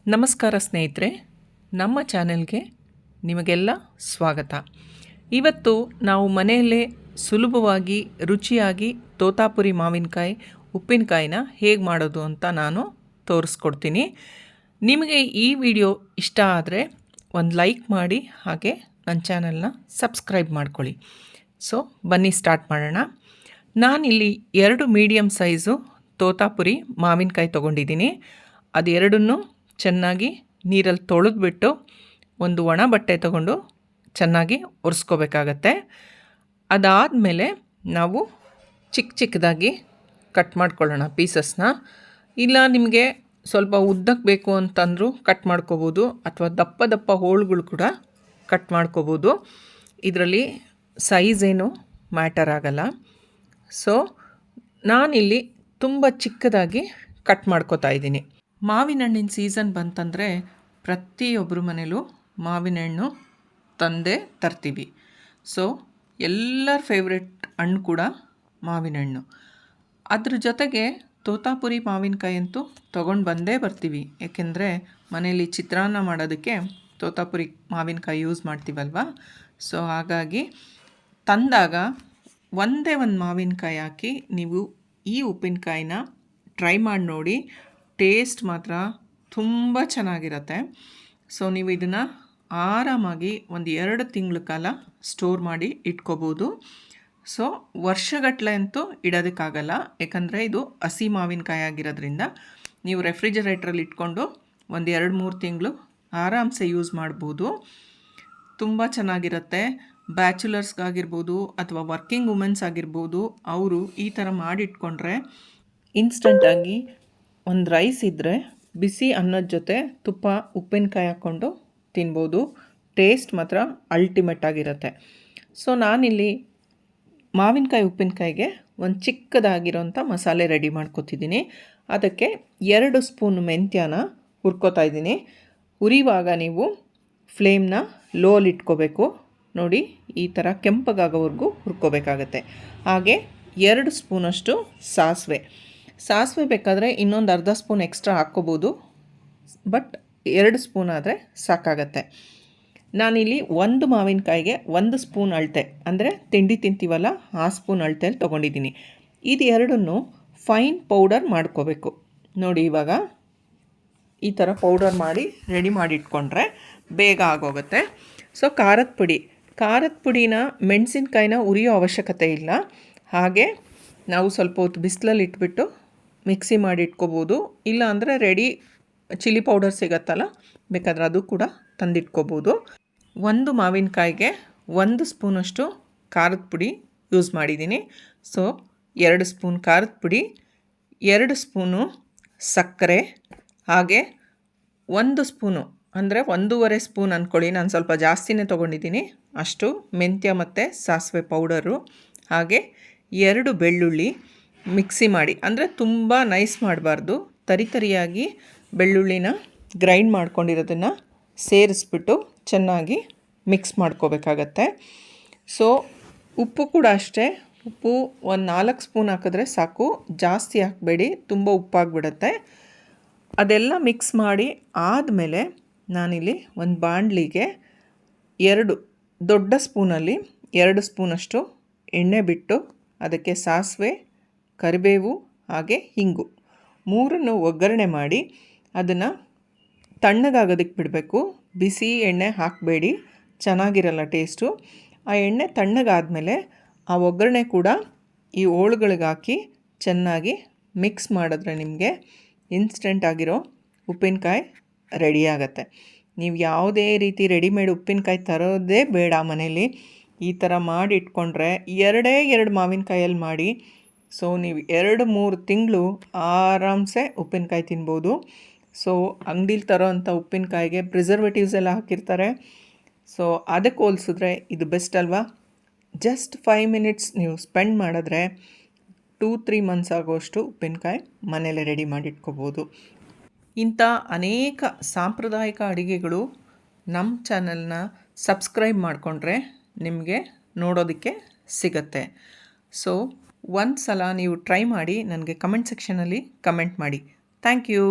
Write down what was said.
ನಮಸ್ಕಾರ ಸ್ನೇಹಿತರೆ, ನಮ್ಮ ಚಾನೆಲ್ಗೆ ನಿಮಗೆಲ್ಲ ಸ್ವಾಗತ. ಇವತ್ತು ನಾವು ಮನೆಯಲ್ಲೇ ಸುಲಭವಾಗಿ ರುಚಿಯಾಗಿ ತೋತಾಪುರಿ ಮಾವಿನಕಾಯಿ ಉಪ್ಪಿನಕಾಯಿನ ಹೇಗೆ ಮಾಡೋದು ಅಂತ ನಾನು ತೋರಿಸ್ಕೊಡ್ತೀನಿ. ನಿಮಗೆ ಈ ವಿಡಿಯೋ ಇಷ್ಟ ಆದರೆ ಒಂದು ಲೈಕ್ ಮಾಡಿ, ಹಾಗೆ ನನ್ನ ಚಾನೆಲ್ನ ಸಬ್ಸ್ಕ್ರೈಬ್ ಮಾಡ್ಕೊಳ್ಳಿ. ಸೊ ಬನ್ನಿ ಸ್ಟಾರ್ಟ್ ಮಾಡೋಣ. ನಾನಿಲ್ಲಿ 2 ಮೀಡಿಯಮ್ ಸೈಜು ತೋತಾಪುರಿ ಮಾವಿನಕಾಯಿ ತೊಗೊಂಡಿದ್ದೀನಿ. ಅದೆರಡನ್ನೂ ಚೆನ್ನಾಗಿ ನೀರಲ್ಲಿ ತೊಳೆದ್ಬಿಟ್ಟು ಒಂದು ಒಣ ಬಟ್ಟೆ ತಗೊಂಡು ಚೆನ್ನಾಗಿ ಒರೆಸ್ಕೋಬೇಕಾಗತ್ತೆ. ಅದಾದಮೇಲೆ ನಾವು ಚಿಕ್ಕದಾಗಿ ಕಟ್ ಮಾಡ್ಕೊಳ್ಳೋಣ ಪೀಸಸ್ನ. ಇಲ್ಲ ನಿಮಗೆ ಸ್ವಲ್ಪ ಉದ್ದಕ್ಕೆ ಬೇಕು ಅಂತಂದರೂ ಕಟ್ ಮಾಡ್ಕೋಬೋದು, ಅಥವಾ ದಪ್ಪ ಹೋಳುಗಳು ಕೂಡ ಕಟ್ ಮಾಡ್ಕೋಬೋದು. ಇದರಲ್ಲಿ ಸೈಜ್ ಏನು ಮ್ಯಾಟರ್ ಆಗಲ್ಲ. ಸೊ ನಾನಿಲ್ಲಿ ತುಂಬ ಚಿಕ್ಕದಾಗಿ ಕಟ್ ಮಾಡ್ಕೋತಾ ಇದ್ದೀನಿ. ಮಾವಿನ ಹಣ್ಣಿನ ಸೀಸನ್ ಬಂತಂದರೆ ಪ್ರತಿಯೊಬ್ಬರ ಮನೇಲೂ ಮಾವಿನ ಹಣ್ಣು ತಂದೇ ತರ್ತೀವಿ. ಸೊ ಎಲ್ಲರ ಫೇವ್ರೆಟ್ ಹಣ್ಣು ಕೂಡ ಮಾವಿನ ಹಣ್ಣು. ಅದ್ರ ಜೊತೆಗೆ ತೋತಾಪುರಿ ಮಾವಿನಕಾಯಿ ಅಂತೂ ತೊಗೊಂಡು ಬಂದೇ ಬರ್ತೀವಿ. ಏಕೆಂದರೆ ಮನೇಲಿ ಚಿತ್ರಾನ್ನ ಮಾಡೋದಕ್ಕೆ ತೋತಾಪುರಿ ಮಾವಿನಕಾಯಿ ಯೂಸ್ ಮಾಡ್ತೀವಲ್ವ. ಸೊ ಹಾಗಾಗಿ ತಂದಾಗ ಒಂದೇ ಒಂದು ಮಾವಿನಕಾಯಿ ಹಾಕಿ ನೀವು ಈ ಉಪ್ಪಿನಕಾಯಿನ ಟ್ರೈ ಮಾಡಿ ನೋಡಿ. ಟೇಸ್ಟ್ ಮಾತ್ರ ತುಂಬ ಚೆನ್ನಾಗಿರುತ್ತೆ. ಸೊ ನೀವು ಇದನ್ನು ಆರಾಮಾಗಿ ಒಂದು 2 ತಿಂಗಳ ಕಾಲ ಸ್ಟೋರ್ ಮಾಡಿ ಇಟ್ಕೋಬೋದು. ಸೊ ವರ್ಷಗಟ್ಟಲೆ ಅಂತೂ ಇಡೋದಕ್ಕಾಗಲ್ಲ, ಯಾಕಂದರೆ ಇದು ಹಸಿ ಮಾವಿನಕಾಯಿ ಆಗಿರೋದ್ರಿಂದ ನೀವು ರೆಫ್ರಿಜರೇಟ್ರಲ್ಲಿ ಇಟ್ಕೊಂಡು ಒಂದು 2-3 ತಿಂಗಳು ಆರಾಮ್ಸೆ ಯೂಸ್ ಮಾಡ್ಬೋದು. ತುಂಬ ಚೆನ್ನಾಗಿರುತ್ತೆ. ಬ್ಯಾಚುಲರ್ಸ್ಗಾಗಿರ್ಬೋದು ಅಥವಾ ವರ್ಕಿಂಗ್ ವುಮೆನ್ಸ್ ಆಗಿರ್ಬೋದು, ಅವರು ಈ ಥರ ಮಾಡಿಟ್ಕೊಂಡ್ರೆ ಇನ್ಸ್ಟಂಟಾಗಿ ಒಂದು ರೈಸ್ ಇದ್ದರೆ ಬಿಸಿ ಅನ್ನದ ಜೊತೆ ತುಪ್ಪ ಉಪ್ಪಿನಕಾಯಿ ಹಾಕ್ಕೊಂಡು ತಿನ್ಬೋದು. ಟೇಸ್ಟ್ ಮಾತ್ರ ಅಲ್ಟಿಮೇಟ್ ಆಗಿರುತ್ತೆ. ಸೊ ನಾನಿಲ್ಲಿ ಮಾವಿನಕಾಯಿ ಉಪ್ಪಿನಕಾಯಿಗೆ ಒಂದು ಚಿಕ್ಕದಾಗಿರೋಂಥ ಮಸಾಲೆ ರೆಡಿ ಮಾಡ್ಕೊತಿದ್ದೀನಿ. ಅದಕ್ಕೆ 2 ಸ್ಪೂನ್ ಮೆಂತ್ಯನ ಹುರ್ಕೋತಾ ಇದ್ದೀನಿ. ಹುರಿಯುವಾಗ ನೀವು ಫ್ಲೇಮ್ನ ಲೋಲಿ ಇಟ್ಕೋಬೇಕು. ನೋಡಿ, ಈ ಥರ ಕೆಂಪಗಾಗೋವರೆಗೂ ಹುರ್ಕೋಬೇಕಾಗತ್ತೆ. ಹಾಗೆ 2 ಸ್ಪೂನಷ್ಟು ಸಾಸಿವೆ ಬೇಕಾದರೆ ಇನ್ನೊಂದು ಅರ್ಧ ಸ್ಪೂನ್ ಎಕ್ಸ್ಟ್ರಾ ಹಾಕ್ಕೋಬೋದು, ಬಟ್ 2 ಸ್ಪೂನ್ ಆದರೆ ಸಾಕಾಗತ್ತೆ. ನಾನಿಲ್ಲಿ 1 ಮಾವಿನಕಾಯಿಗೆ 1 ಸ್ಪೂನ್ ಅಳತೆ, ಅಂದರೆ ತಿಂಡಿ ತಿಂತೀವಲ್ಲ ಆ ಸ್ಪೂನ್ ಅಳತೆಯಲ್ಲಿ ತೊಗೊಂಡಿದ್ದೀನಿ. ಇದು ಎರಡನ್ನೂ ಫೈನ್ ಪೌಡರ್ ಮಾಡ್ಕೋಬೇಕು. ನೋಡಿ, ಇವಾಗ ಈ ಥರ ಪೌಡರ್ ಮಾಡಿ ರೆಡಿ ಮಾಡಿ ಇಟ್ಕೊಂಡ್ರೆ ಬೇಗ ಆಗೋಗುತ್ತೆ. ಸೊ ಖಾರದ ಪುಡಿನ ಮೆಣಸಿನ್ಕಾಯಿನ ಉರಿಯೋ ಅವಶ್ಯಕತೆ ಇಲ್ಲ. ಹಾಗೆ ನಾವು ಸ್ವಲ್ಪ ಹೊತ್ತು ಬಿಸಿಲಲ್ಲಿ ಇಟ್ಬಿಟ್ಟು ಮಿಕ್ಸಿ ಮಾಡಿ ಇಟ್ಕೋಬೋದು. ಇಲ್ಲ ಅಂದರೆ ರೆಡಿ ಚಿಲ್ಲಿ ಪೌಡರ್ ಸಿಗತ್ತಲ್ಲ, ಬೇಕಾದ್ರೆ ಅದು ಕೂಡ ತಂದಿಟ್ಕೋಬೋದು. 1 ಮಾವಿನಕಾಯಿಗೆ 1 ಸ್ಪೂನಷ್ಟು ಖಾರದ ಪುಡಿ ಯೂಸ್ ಮಾಡಿದ್ದೀನಿ. ಸೊ 2 ಸ್ಪೂನ್ ಖಾರದ ಪುಡಿ, 2 ಸ್ಪೂನು ಸಕ್ಕರೆ, ಹಾಗೆ 1 ಸ್ಪೂನು ಅಂದರೆ 1.5 ಸ್ಪೂನ್ ಅಂದ್ಕೊಳ್ಳಿ, ನಾನು ಸ್ವಲ್ಪ ಜಾಸ್ತಿನೇ ತೊಗೊಂಡಿದ್ದೀನಿ ಅಷ್ಟು ಮೆಂತ್ಯ ಮತ್ತು ಸಾಸಿವೆ ಪೌಡರು, ಹಾಗೆ 2 ಬೆಳ್ಳುಳ್ಳಿ ಮಿಕ್ಸಿ ಮಾಡಿ, ಅಂದರೆ ತುಂಬ ನೈಸ್ ಮಾಡಬಾರ್ದು, ತರಿಯಾಗಿ ಬೆಳ್ಳುಳ್ಳಿನ ಗ್ರೈಂಡ್ ಮಾಡ್ಕೊಂಡಿರೋದನ್ನು ಸೇರಿಸ್ಬಿಟ್ಟು ಚೆನ್ನಾಗಿ ಮಿಕ್ಸ್ ಮಾಡ್ಕೋಬೇಕಾಗತ್ತೆ. ಸೊ ಉಪ್ಪು ಕೂಡ ಅಷ್ಟೇ, ಉಪ್ಪು ಒಂದು 4 ಸ್ಪೂನ್ ಹಾಕಿದ್ರೆ ಸಾಕು, ಜಾಸ್ತಿ ಹಾಕಬೇಡಿ, ತುಂಬ ಉಪ್ಪಾಗಿಬಿಡುತ್ತೆ. ಅದೆಲ್ಲ ಮಿಕ್ಸ್ ಮಾಡಿ ಆದಮೇಲೆ ನಾನಿಲ್ಲಿ ಒಂದು ಬಾಣಲಿಗೆ 2 ದೊಡ್ಡ ಸ್ಪೂನಲ್ಲಿ 2 ಸ್ಪೂನಷ್ಟು ಎಣ್ಣೆ ಬಿಟ್ಟು ಅದಕ್ಕೆ ಸಾಸಿವೆ, ಕರಿಬೇವು ಹಾಗೆ ಹಿಂಗು 3 ಒಗ್ಗರಣೆ ಮಾಡಿ ಅದನ್ನು ತಣ್ಣಗಾಗೋದಕ್ಕೆ ಬಿಡಬೇಕು. ಬಿಸಿ ಎಣ್ಣೆ ಹಾಕಬೇಡಿ, ಚೆನ್ನಾಗಿರಲ್ಲ ಟೇಸ್ಟು. ಆ ಎಣ್ಣೆ ತಣ್ಣಗಾದಮೇಲೆ ಆ ಒಗ್ಗರಣೆ ಕೂಡ ಈ ಹೋಳುಗಳಿಗೆ ಹಾಕಿ ಚೆನ್ನಾಗಿ ಮಿಕ್ಸ್ ಮಾಡಿದ್ರೆ ನಿಮಗೆ ಇನ್ಸ್ಟೆಂಟ್ ಆಗಿರೋ ಉಪ್ಪಿನಕಾಯಿ ರೆಡಿ ಆಗುತ್ತೆ. ನೀವು ಯಾವುದೇ ರೀತಿ ರೆಡಿಮೇಡ್ ಉಪ್ಪಿನಕಾಯಿ ತರೋದೇ ಬೇಡ, ಮನೇಲಿ ಈ ಥರ ಮಾಡಿ ಇಟ್ಕೊಂಡ್ರೆ 2 ಮಾವಿನಕಾಯಲ್ಲಿ ಮಾಡಿ. ಸೊ ನೀವು 2-3 ತಿಂಗಳು ಆರಾಮ್ಸೆ ಉಪ್ಪಿನಕಾಯಿ ತಿನ್ಬೋದು. ಸೊ ಅಂಗಡೀಲಿ ತರೋ ಅಂಥ ಉಪ್ಪಿನಕಾಯಿಗೆ ಪ್ರಿಸರ್ವೇಟಿವ್ಸ್ ಎಲ್ಲ ಹಾಕಿರ್ತಾರೆ. ಸೊ ಅದಕ್ಕೆ ಹೋಲಿಸಿದ್ರೆ ಇದು ಬೆಸ್ಟ್ ಅಲ್ವಾ? ಜಸ್ಟ್ 5 ಮಿನಿಟ್ಸ್ ನೀವು ಸ್ಪೆಂಡ್ ಮಾಡಿದ್ರೆ 2-3 ಮಂತ್ಸ್ ಆಗೋಷ್ಟು ಉಪ್ಪಿನಕಾಯಿ ಮನೇಲೆ ರೆಡಿ ಮಾಡಿಟ್ಕೋಬೋದು. ಇಂಥ ಅನೇಕ ಸಾಂಪ್ರದಾಯಿಕ ಅಡುಗೆಗಳು ನಮ್ಮ ಚಾನಲ್ನ ಸಬ್ಸ್ಕ್ರೈಬ್ ಮಾಡಿಕೊಂಡ್ರೆ ನಿಮಗೆ ನೋಡೋದಕ್ಕೆ ಸಿಗತ್ತೆ. ಸೊ ಒಂದು ಸಲ ನೀವು ಟ್ರೈ ಮಾಡಿ ನನಗೆ ಕಮೆಂಟ್ ಸೆಕ್ಷನಲ್ಲಿ ಕಮೆಂಟ್ ಮಾಡಿ. Thank you.